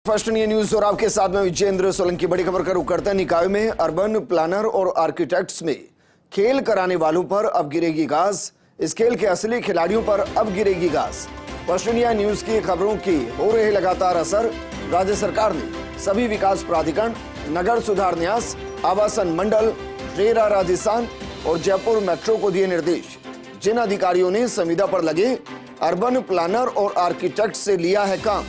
First India news और आपके साथ में विजेंद्र सोलंकी। बड़ी खबर का रुख करते हैं। निकाय में अर्बन प्लानर और आर्किटेक्ट्स में खेल कराने वालों पर अब गिरेगी घास। इस खेल के असली खिलाड़ियों पर अब गिरेगी घास। फर्स्ट इंडिया न्यूज की खबरों की हो रहे लगातार असर। राज्य सरकार ने सभी विकास प्राधिकरण, नगर सुधार न्यास, आवासन मंडल, रेरा राजस्थान और जयपुर मेट्रो को दिए निर्देश। जिन अधिकारियों ने संविदा पर लगे अर्बन प्लानर और आर्किटेक्ट से लिया है काम,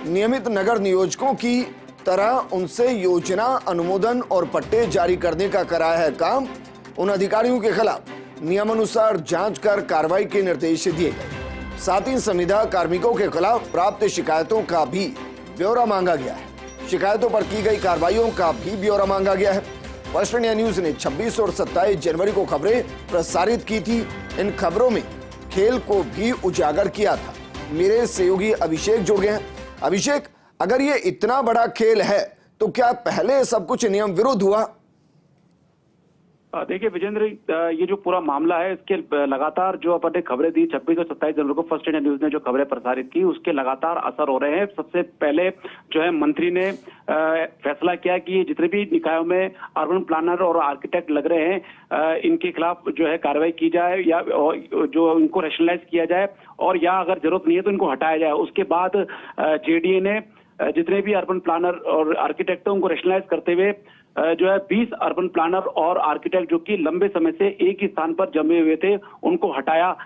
नियमित नगर नियोजकों की तरह उनसे योजना अनुमोदन और पट्टे जारी करने का कराया है काम। उन अधिकारियों के खिलाफ नियमानुसार जांच कर कार्रवाई के निर्देश दिए गए। साथ ही संविदा कार्मिकों के खिलाफ प्राप्त शिकायतों का भी ब्यौरा मांगा गया है। शिकायतों पर की गई कार्रवाइयों का भी ब्यौरा मांगा गया है। फर्स्ट इंडिया न्यूज ने 26 और 27 जनवरी को खबरें प्रसारित की थी। इन खबरों में खेल को भी उजागर किया था। मेरे सहयोगी अभिषेक जुड़ गए हैं। अभिषेक, अगर ये इतना बड़ा खेल है तो क्या पहले सब कुछ नियम विरुद्ध हुआ? देखिए विजेंद्र, ये जो पूरा मामला है इसके लगातार जो अपन ने खबरें दी 26 और 27 जनवरी को फर्स्ट इंडिया न्यूज ने जो खबरें प्रसारित की उसके लगातार असर हो रहे हैं। सबसे पहले जो है मंत्री ने फैसला किया कि जितने भी निकायों में अर्बन प्लानर और आर्किटेक्ट लग रहे हैं इनके खिलाफ जो है कार्रवाई की जाए या जो इनको रैशनलाइज किया जाए और या अगर जरूरत नहीं है तो इनको हटाया जाए। उसके बाद जेडीए ने जितने भी अर्बन प्लानर और आर्किटेक्ट उनको रैशनलाइज करते हुए जो है 20 अर्बन प्लानर और आर्किटेक्ट जो कि लंबे समय से एक ही स्थान पर जमे हुए थे उनको हटाया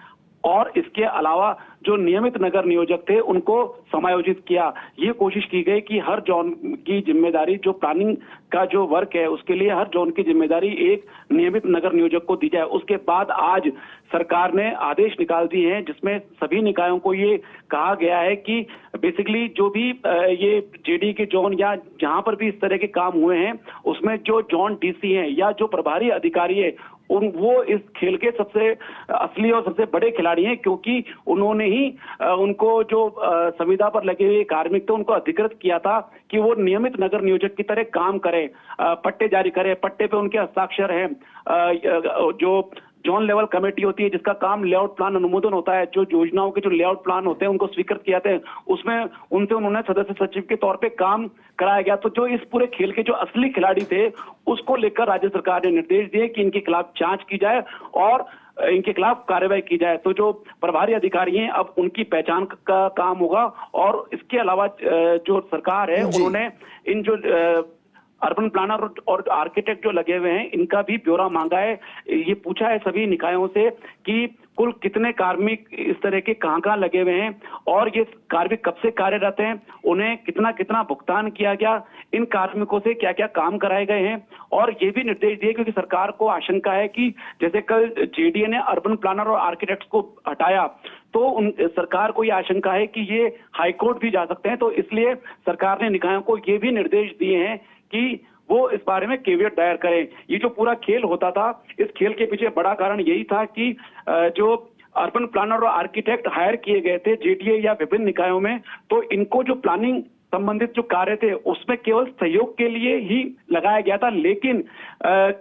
और इसके अलावा जो नियमित नगर नियोजक थे उनको समायोजित किया। ये कोशिश की गई कि हर जोन की जिम्मेदारी, जो प्लानिंग का जो वर्क है उसके लिए हर जोन की जिम्मेदारी एक नियमित नगर नियोजक को दी जाए। उसके बाद आज सरकार ने आदेश निकाल दिए हैं जिसमें सभी निकायों को ये कहा गया है कि बेसिकली जो भी ये जेडी के जोन या जहां पर भी इस तरह के काम हुए हैं उसमें जो जोन डीसी हैं या जो प्रभारी अधिकारी है वो इस खेल के सबसे असली और सबसे बड़े खिलाड़ी हैं, क्योंकि उन्होंने ही उनको जो संविदा पर लगे हुए कार्मिक थे उनको अधिकृत किया था कि वो नियमित नगर नियोजक की तरह काम करें, पट्टे जारी करें, पट्टे पे उनके हस्ताक्षर हैं। जो जोन लेवल कमेटी होती है जिसका काम लेआउट प्लान अनुमोदन होता है, जो योजनाओं के जो लेआउट प्लान होते हैं उनको स्वीकृत किया जाते हैं, उसमें उनसे उन्होंने सदस्य सचिव के तौर पे काम कराया गया। तो जो इस पूरे खेल के जो असली खिलाड़ी थे उसको लेकर राज्य सरकार ने निर्देश दिए कि इनके खिलाफ जांच की जाए और इनके खिलाफ कार्रवाई की जाए। तो जो प्रभारी अधिकारी हैं अब उनकी पहचान का काम होगा और इसके अलावा जो सरकार है उन्होंने इन जो अर्बन प्लानर और आर्किटेक्ट जो लगे हुए हैं इनका भी ब्यौरा मांगा है। ये पूछा है सभी निकायों से कि कुल कितने कार्मिक इस तरह के कहां लगे हुए हैं और ये कार्मिक कब से कार्यरत हैं, उन्हें कितना कितना भुगतान किया गया, इन कार्मिकों से क्या क्या काम कराए गए हैं। और ये भी निर्देश दिए क्योंकि सरकार को आशंका है कि जैसे कल जेडीए ने अर्बन प्लानर और आर्किटेक्ट्स को हटाया तो सरकार को ये आशंका है कि ये हाईकोर्ट भी जा सकते हैं। तो इसलिए सरकार ने निकायों को ये भी निर्देश दिए हैं कि वो इस बारे में केवियट दायर करें। ये जो पूरा खेल होता था, इस खेल के पीछे बड़ा कारण यही था कि जो अर्बन प्लानर और आर्किटेक्ट हायर किए गए थे जेडीए या विभिन्न निकायों में, तो इनको जो प्लानिंग संबंधित जो कार्य थे उसमें केवल सहयोग के लिए ही लगाया गया था। लेकिन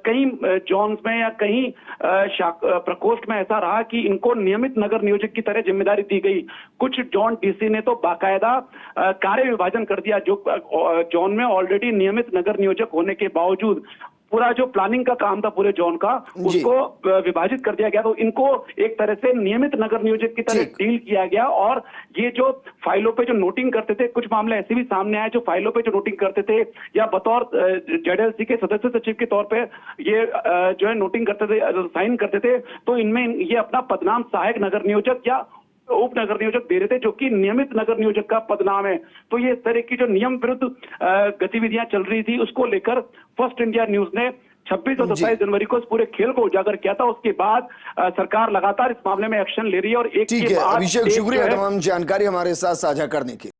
कई जोन्स में या कहीं प्रकोष्ठ में ऐसा रहा कि इनको नियमित नगर नियोजक की तरह जिम्मेदारी दी गई। कुछ जोन डीसी ने तो बाकायदा कार्य विभाजन कर दिया। जो जोन में ऑलरेडी नियमित नगर नियोजक होने के बावजूद पूरा जो प्लानिंग का काम था पूरे जोन का उसको विभाजित कर दिया गया। तो इनको एक तरह से नियमित नगर नियोजक की तरह डील किया गया और ये जो फाइलों पे जो नोटिंग करते थे, कुछ मामले ऐसे भी सामने आए जो फाइलों पे जो नोटिंग करते थे या बतौर जेडएलसी के सदस्य सचिव के तौर पे ये जो है नोटिंग करते थे, साइन करते थे, तो इनमें ये अपना पदनाम सहायक नगर नियोजक या उप नगर नियोजक दे रहे थे जो कि नियमित नगर नियोजक का पदनाम है। तो ये इस तरह की जो नियम विरुद्ध गतिविधियां चल रही थी उसको लेकर फर्स्ट इंडिया न्यूज ने 26 और 27 जनवरी को इस पूरे खेल को उजागर किया था। उसके बाद सरकार लगातार इस मामले में एक्शन ले रही है और एक ठीक है अभिषेक, शुक्रिया तमाम जानकारी हमारे साथ साझा करने की।